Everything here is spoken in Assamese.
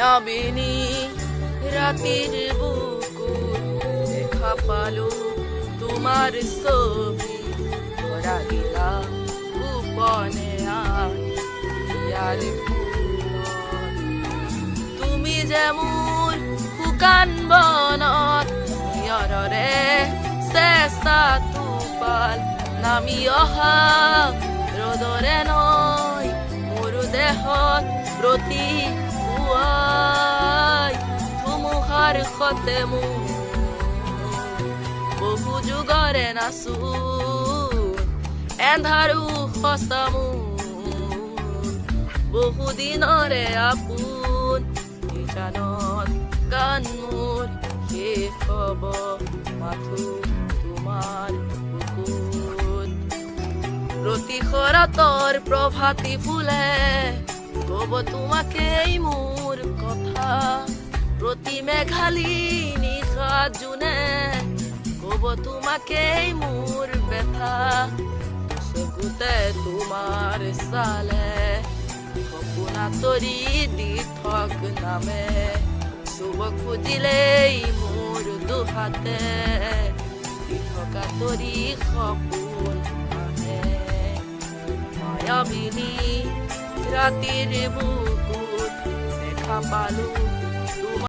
মায়াবিনী ৰাতিৰ বুকুৰ দেখা পালো তোমাৰ ছবি ধৰা দিলাম গোপনে আৰ তুমি যেমন শুকান বনত নিয়ৰৰে চেষ্টা টোপাল নামি অহা ৰ'দৰে নয় মোৰ দেহত প্ৰতি পুৱাই ধুমুহাৰ সতে মোৰ বহু যুগৰে নাচো এন্ধাৰো সঁচা মোৰ বহু দিনৰে আপোন জানত গান মোৰ শেষ হ'ব মাথো তোমাৰ বুকুত প্ৰতিশৰতৰ প্ৰভাতী ফুলে কব তোমাকেই মোৰ কথা প্ৰতি মেঘালী নিশা জোনে কব তোমাকেই মোৰ ব্যথা চকুতে তোমাৰ চালে সপোনা তৰি দি থক নামে চুব খুজিলেই মোৰ দুহাতে দি থকা তৰি সপোন আহে মায়াবিনী ৰাতিৰ বুকুত দেখা পালো